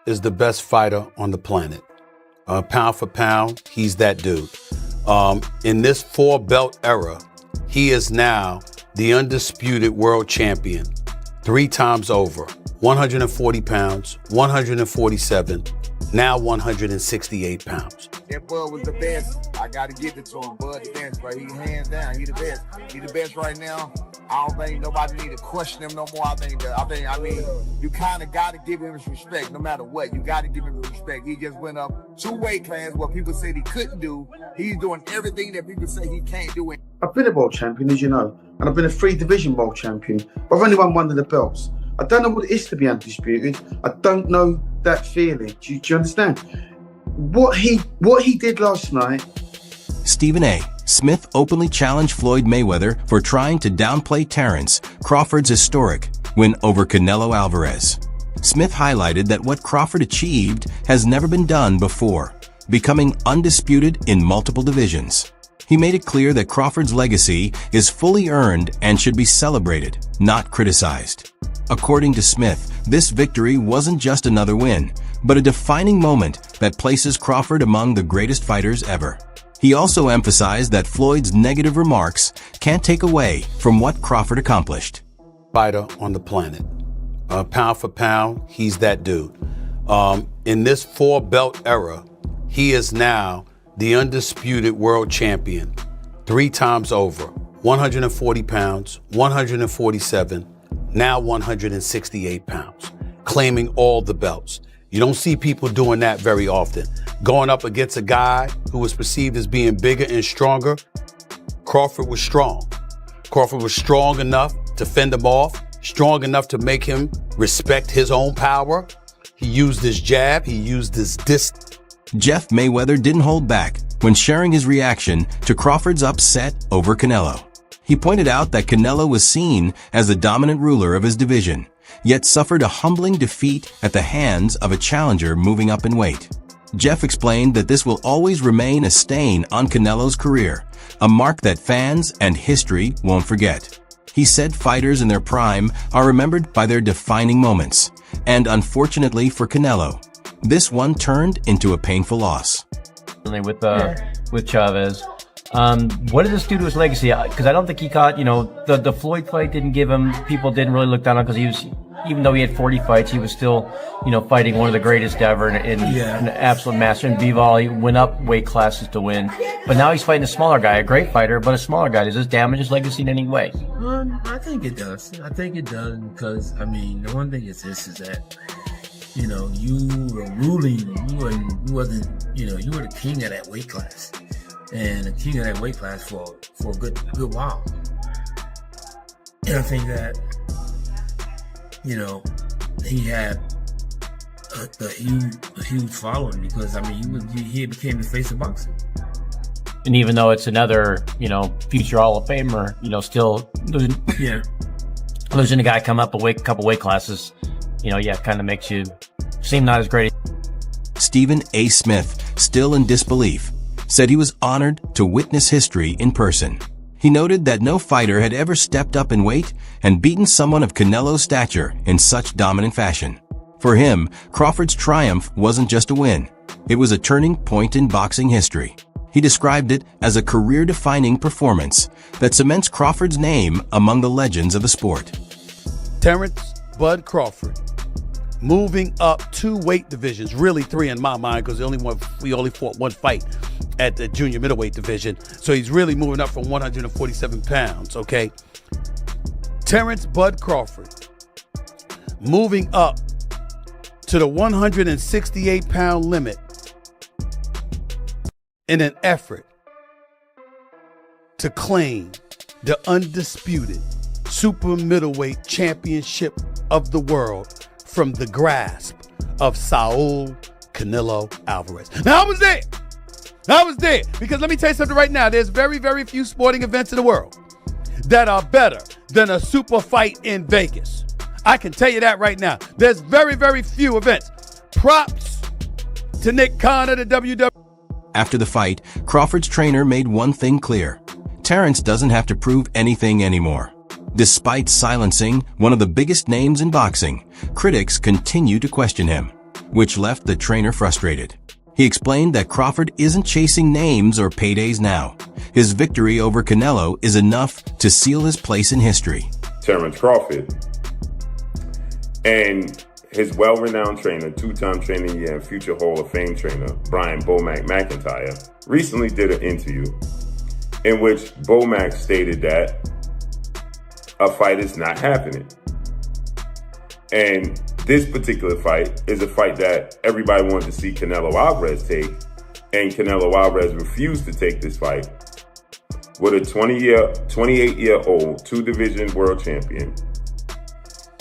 is the best fighter on the planet. Pound for pound, he's that dude. In this 4-belt era, he is now the undisputed world champion 3 times over. 140 pounds, 147, now 168 pounds. That Bud was the best. I got to give it to him. Bud the best, but he hands down. He the best. He the best right now. I don't think nobody need to question him no more. I mean, you kind of got to give him his respect no matter what. You got to give him his respect. He just went up 2 weight classes what people said he couldn't do. He's doing everything that people say he can't do. I've been a world champion, as you know, and I've been a 3-division world champion, but I've only won 1 of the belts. I don't know what it is to be undisputed. I don't know that feeling. Do you understand? What he did last night. Stephen A. Smith openly challenged Floyd Mayweather for trying to downplay Terence Crawford's historic win over Canelo Alvarez. Smith highlighted that what Crawford achieved has never been done before, becoming undisputed in multiple divisions. He made it clear that Crawford's legacy is fully earned and should be celebrated, not criticized. According to Smith, this victory wasn't just another win, but a defining moment that places Crawford among the greatest fighters ever. He also emphasized that Floyd's negative remarks can't take away from what Crawford accomplished. Fighter on the planet. Pound for pound, he's that dude. In this 4-belt era, he is now the undisputed world champion 3 times over. 140 pounds, 147, now 168 pounds, claiming all the belts. You don't see people doing that very often. Going up against a guy who was perceived as being bigger and stronger, Crawford was strong. Crawford was strong enough to fend him off, strong enough to make him respect his own power. He used his jab, he used his distance. Jeff Mayweather didn't hold back when sharing his reaction to Crawford's upset over Canelo. He pointed out that Canelo was seen as the dominant ruler of his division, yet suffered a humbling defeat at the hands of a challenger moving up in weight. Jeff explained that this will always remain a stain on Canelo's career, a mark that fans and history won't forget. He said fighters in their prime are remembered by their defining moments, and unfortunately for Canelo, this one turned into a painful loss. With Chavez. What did this do to his legacy? Because I don't think he caught, the Floyd fight didn't give him, people didn't really look down on because he was, even though he had 40 fights, he was still, fighting one of the greatest ever and an absolute master. And Bivol, he went up weight classes to win. But now he's fighting a smaller guy, a great fighter, but a smaller guy. Does this damage his legacy in any way? I think it does. I think it does because, the one thing is this, is that, you were ruling, you were the king of that weight class. And the king of that weight class for a good while. And I think that, he had a huge following because, he became the face of boxing. And even though it's another, future Hall of Famer, still losing a guy come up a couple weight classes, kind of makes you seem not as great. Stephen A. Smith, still in disbelief, said he was honored to witness history in person. He noted that no fighter had ever stepped up in weight and beaten someone of Canelo's stature in such dominant fashion. For him, Crawford's triumph wasn't just a win. It was a turning point in boxing history. He described it as a career-defining performance that cements Crawford's name among the legends of the sport. Terence "Bud" Crawford, moving up 2 weight divisions, really 3 in my mind, because we only fought 1 fight at the junior middleweight division. So he's really moving up from 147 pounds, okay? Terence "Bud" Crawford, moving up to the 168-pound limit in an effort to claim the undisputed super middleweight championship of the world from the grasp of Saul Canelo Alvarez. Now, I was there because let me tell you something right now. There's very, very few sporting events in the world that are better than a super fight in Vegas. I can tell you that right now. There's very, very few events. Props to Nick Khan of the WWE. After the fight, Crawford's trainer made one thing clear. Terence doesn't have to prove anything anymore. Despite silencing one of the biggest names in boxing, critics continue to question him. which left the trainer frustrated. He explained that Crawford isn't chasing names or paydays now. His victory over Canelo is enough to seal his place in history. Terence Crawford and his well-renowned trainer, two-time trainer of the year and future Hall of Fame trainer, Brian Bomac McIntyre, recently did an interview in which Bomac stated that a fight is not happening. And this particular fight is a fight that everybody wanted to see Canelo Alvarez take, and Canelo Alvarez refused to take this fight with a 28-year-old two-division world champion,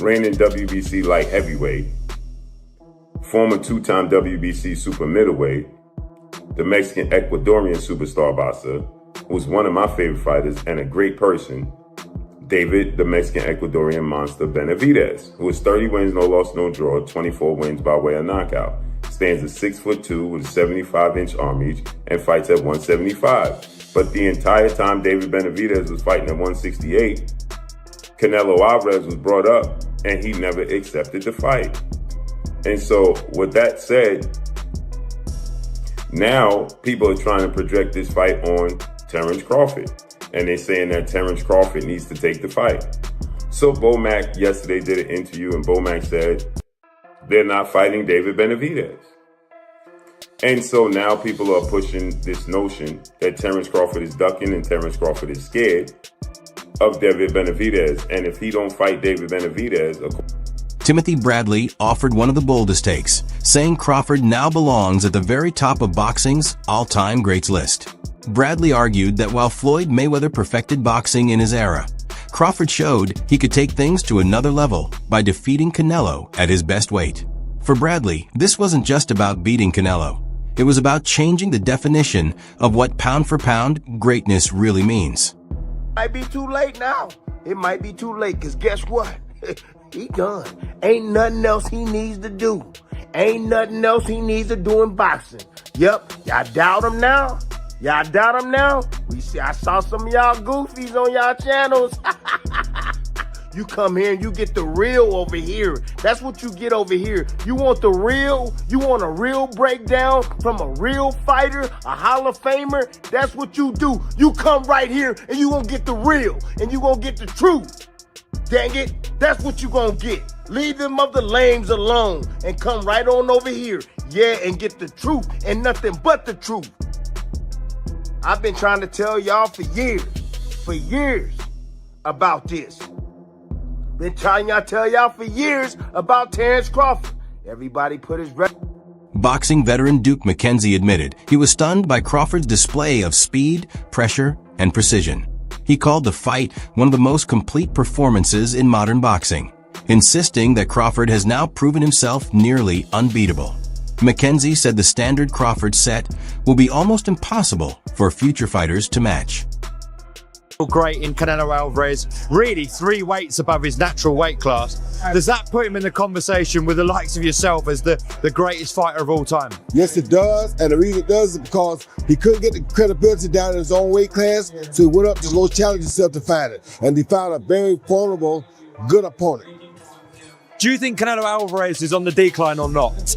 reigning WBC light heavyweight, former two-time WBC super middleweight, the Mexican Ecuadorian superstar boxer, who's one of my favorite fighters and a great person, David, the Mexican Ecuadorian monster Benavidez, who is 30 wins, no loss, no draw, 24 wins by way of knockout, stands at 6'2" with a 75-inch arm reach, and fights at 175. But the entire time David Benavidez was fighting at 168, Canelo Alvarez was brought up, and he never accepted the fight. And so, with that said, now people are trying to project this fight on Terence Crawford. And they're saying that Terence Crawford needs to take the fight. So Bomac yesterday did an interview, and Bomac said they're not fighting David Benavidez. And so now people are pushing this notion that Terence Crawford is ducking and Terence Crawford is scared of David Benavidez. And if he don't fight David Benavidez... Timothy Bradley offered one of the boldest takes, saying Crawford now belongs at the very top of boxing's all-time greats list. Bradley argued that while Floyd Mayweather perfected boxing in his era, Crawford showed he could take things to another level by defeating Canelo at his best weight. For Bradley, this wasn't just about beating Canelo. It was about changing the definition of what pound-for-pound greatness really means. Might be too late now. It might be too late, because guess what? He done. Ain't nothing else he needs to do. Ain't nothing else he needs to do in boxing. Yep, y'all doubt him now? Y'all doubt him now? I saw some of y'all goofies on y'all channels. You come here and you get the real over here. That's what you get over here. You want the real? You want a real breakdown from a real fighter, a Hall of Famer? That's what you do. You come right here and you gonna get the real and you gonna get the truth. Dang it, that's what you gonna get. Leave them of the lames alone and come right on over here. Yeah, and get the truth and nothing but the truth. I've been trying to tell y'all for years about this. Been trying to tell y'all for years about Terence Crawford. Everybody put his... Boxing veteran Duke McKenzie admitted he was stunned by Crawford's display of speed, pressure, and precision. He called the fight one of the most complete performances in modern boxing, insisting that Crawford has now proven himself nearly unbeatable. McKenzie said the standard Crawford set will be almost impossible for future fighters to match. Great in Canelo Alvarez, really 3 weights above his natural weight class. Does that put him in the conversation with the likes of yourself as the greatest fighter of all time? Yes, it does, and the reason it does is because he couldn't get the credibility down in his own weight class, so he went up to go challenge himself to fight it, and he found a very formidable, good opponent. Do you think Canelo Alvarez is on the decline or not?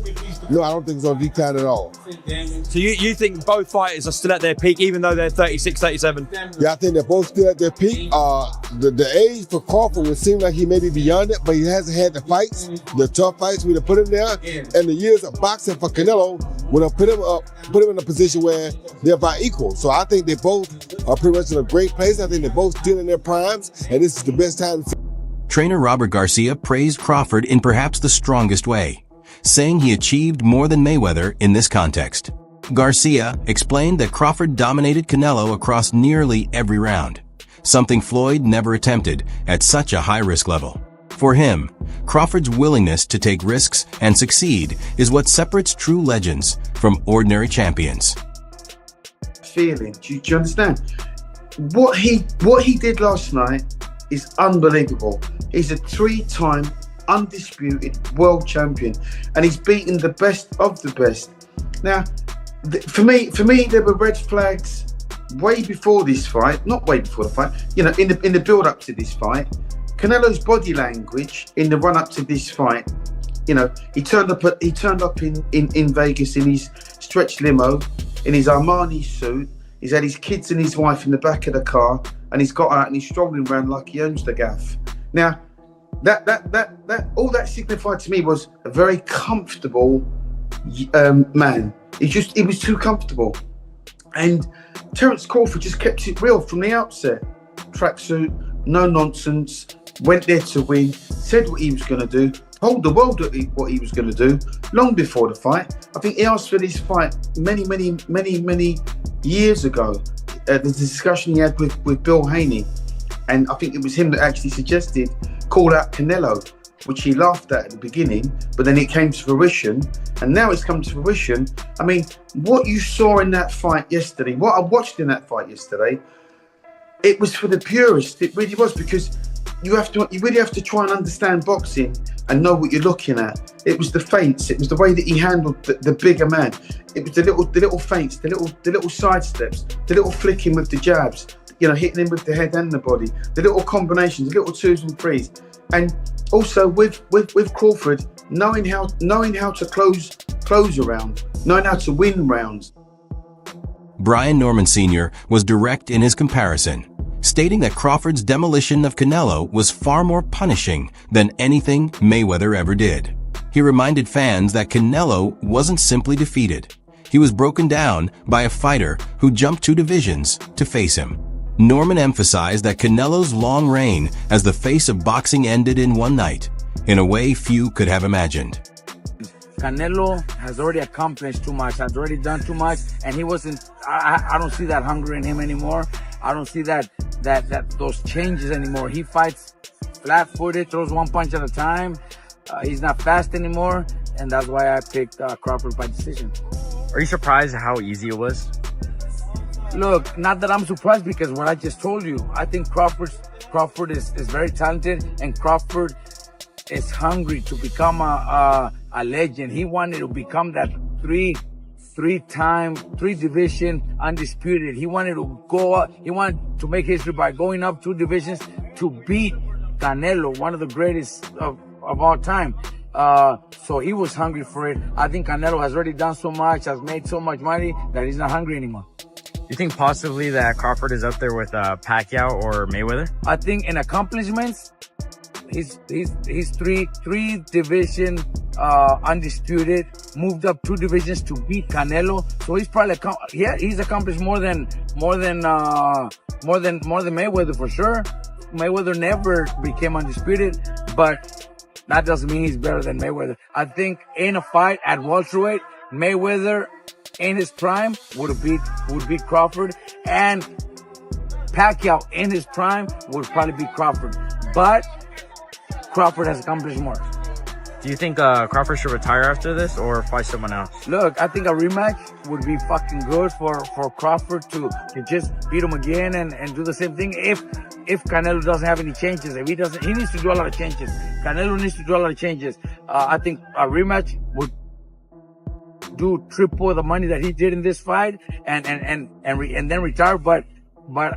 No, I don't think he's on decline at all. So you think both fighters are still at their peak, even though they're 36, 37? Yeah, I think they're both still at their peak. The age for Crawford would seem like he may be beyond it, but he hasn't had the fights, the tough fights we have put him there. And the years of boxing for Canelo would have put him in a position where they're about equal. So I think they both are pretty much in a great place. I think they're both still in their primes, and this is the best time to see. Trainer Robert Garcia praised Crawford in perhaps the strongest way, saying he achieved more than Mayweather in this context. Garcia explained that Crawford dominated Canelo across nearly every round, something Floyd never attempted at such a high-risk level. For him, Crawford's willingness to take risks and succeed is what separates true legends from ordinary champions. Feeling, do you understand? What he did last night is unbelievable. He's a 3-time undisputed world champion, and he's beaten the best of the best. Now, for me, there were red flags way before this fight. Not way before the fight. You know, in the build-up to this fight, Canelo's body language in the run-up to this fight You know, he turned up in Vegas in his stretch limo, in his Armani suit. He's had his kids and his wife in the back of the car, and he's got out and he's strolling around like he owns the gaff. Now, that all that signified to me was a very comfortable man. He was too comfortable. And Terence Crawford just kept it real from the outset. Tracksuit, no nonsense, went there to win, said what he was going to do, told the world what he was going to do long before the fight. I think he asked for this fight many years ago. The discussion he had with Bill Haney, and I think it was him that actually suggested call out Canelo, which he laughed at the beginning, but then it came to fruition, and now it's come to fruition. I mean, what you saw in that fight yesterday, what I watched in that fight yesterday, it was for the purists. It really was, because you really have to try and understand boxing and know what you're looking at. It was the feints. It was the way that he handled the bigger man. It was the little feints, the little side steps, the little flicking with the jabs, you know, hitting him with the head and the body, the little combinations, the little 2s and 3s, and also with Crawford knowing how to close a round, knowing how to win rounds. Brian Norman Sr. was direct in his comparison, stating that Crawford's demolition of Canelo was far more punishing than anything Mayweather ever did. He reminded fans that Canelo wasn't simply defeated. He was broken down by a fighter who jumped 2 divisions to face him. Norman emphasized that Canelo's long reign as the face of boxing ended in one night, in a way few could have imagined. Canelo has already accomplished too much, has already done too much, and he wasn't, I don't see that hunger in him anymore. I don't see those changes anymore. He fights flat-footed, throws one punch at a time. He's not fast anymore, and that's why I picked Crawford by decision. Are you surprised at how easy it was? Look, not that I'm surprised, because what I just told you, I think Crawford is very talented, and Crawford is hungry to become a legend. He wanted to become that three division undisputed. He wanted to go up, he wanted to make history by going up 2 divisions to beat Canelo, one of the greatest of all time. So he was hungry for it. I think Canelo has already done so much, has made so much money, that he's not hungry anymore. You think possibly that Crawford is up there with Pacquiao or Mayweather? I think in accomplishments, he's 3 division undisputed, moved up 2 divisions to beat Canelo. So he's probably he's accomplished more than Mayweather for sure. Mayweather never became undisputed, but that doesn't mean he's better than Mayweather. I think in a fight at welterweight, Mayweather in his prime would beat Crawford, and Pacquiao in his prime would probably beat Crawford. But Crawford has accomplished more. Do you think Crawford should retire after this or fight someone else? Look, I think a rematch would be fucking good for Crawford to just beat him again and do the same thing. If Canelo doesn't have any changes, he needs to do a lot of changes. Canelo needs to do a lot of changes. I think a rematch would do triple the money that he did in this fight and then retire. But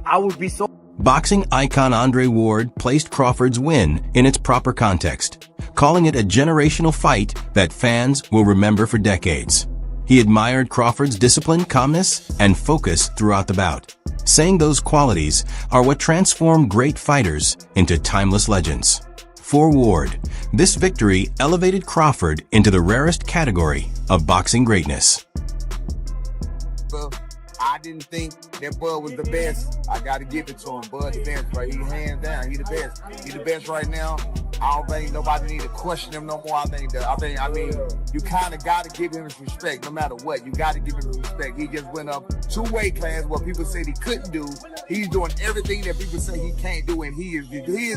I would be so. Boxing icon Andre Ward placed Crawford's win in its proper context, calling it a generational fight that fans will remember for decades. He admired Crawford's discipline, calmness, and focus throughout the bout, saying those qualities are what transform great fighters into timeless legends. For Ward, this victory elevated Crawford into the rarest category of boxing greatness. I didn't think that Bud was the best. I got to give it to him. Bud the best, right? He hands down. He the best. He the best right now. I don't think nobody need to question him no more. I mean, you kind of got to give him his respect no matter what. You got to give him his respect. He just went up 2 weight classes what people said he couldn't do. He's doing everything that people say he can't do, and he is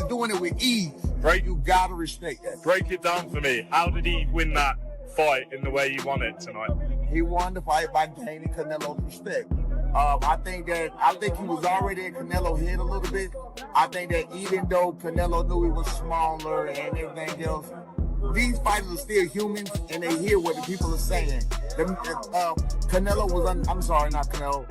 doing it with ease. Right? You got to respect that. Break it down for me. How did he win that fight in the way he won it tonight? He won the fight by gaining Canelo's respect. I think he was already in Canelo's head a little bit. I think that even though Canelo knew he was smaller and everything else, these fighters are still humans and they hear what the people are saying. Canelo was, I'm sorry, not Canelo.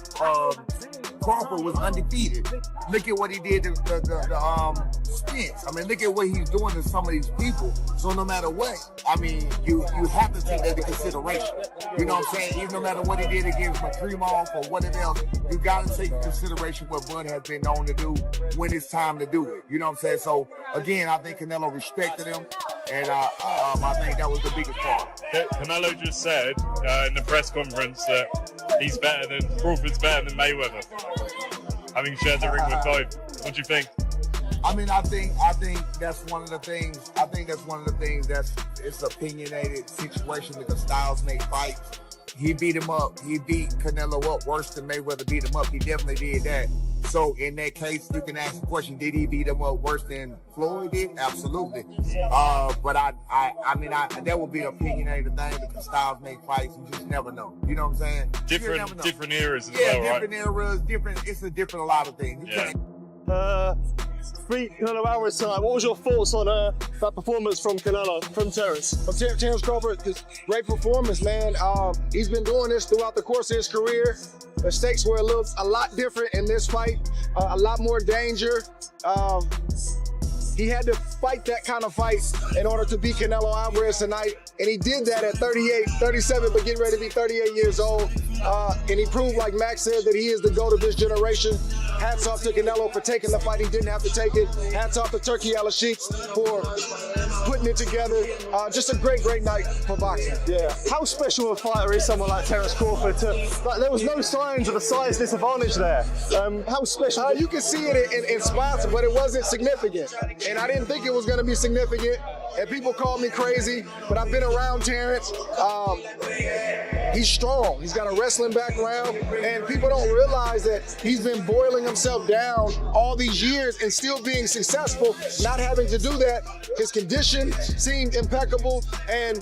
Crawford was undefeated. Look at what he did to the Spence. I mean, look at what he's doing to some of these people. So no matter what, I mean, you have to take that into consideration. You know what I'm saying? Even no matter what he did against Makrimov or whatever else, you got to take into consideration what Bud has been known to do when it's time to do it. You know what I'm saying? So again, I think Canelo respected him, and I think that was the biggest part. Canelo just said in the press conference that Crawford's better than Mayweather, having shared the ring with both. What do you think? I mean, I think that's one of the things. I think that's one of the things it's opinionated situation because styles make fights. He beat him up. He beat Canelo up worse than Mayweather beat him up. He definitely did that. So in that case, you can ask the question: did he beat him up worse than Floyd did? Absolutely. But I mean, that would be an opinionated thing because styles make fights. You just never know. You know what I'm saying? Different eras as well, right? Yeah, different eras. Different. It's a different a lot of things. Canelo Alvarez tonight. What was your thoughts on that performance from Terence? From Terence Crawford, great performance, man. He's been doing this throughout the course of his career. The stakes were a lot different in this fight, a lot more danger. He had to fight that kind of fight in order to beat Canelo Alvarez tonight. And he did that at 38, 37, but getting ready to be 38 years old. And he proved, like Max said, that he is the GOAT of this generation. Hats off to Canelo for taking the fight. He didn't have to take it. Hats off to Turkey Al-Sheikh for putting it together. Just a great night for boxing. Yeah. How special a fighter is someone like Terence Crawford? There was no signs of a size disadvantage there. How special? You can see it in spots, but it wasn't significant. And I didn't think it was going to be significant. And people call me crazy, but I've been around Terence. He's strong. He's got a wrestling background, and people don't realize that he's been boiling himself down all these years and still being successful, not having to do that. His condition seemed impeccable, and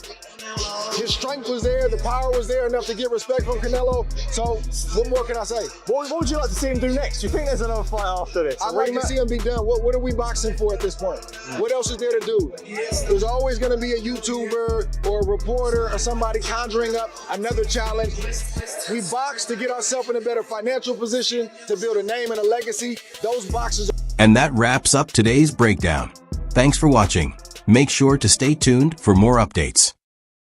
his strength was there, the power was there enough to get respect from Canelo. So what more can I say? What would you like to see him do next? Do you think there's another fight after this? I'd like to see him be done. What are we boxing for at this point? What else is there to do? There's always going to be a YouTuber or a reporter or somebody conjuring up another challenge. We box to get ourselves in a better financial position, to build a name and a legacy. Those boxers. And that wraps up today's breakdown. Thanks for watching. Make sure to stay tuned for more updates.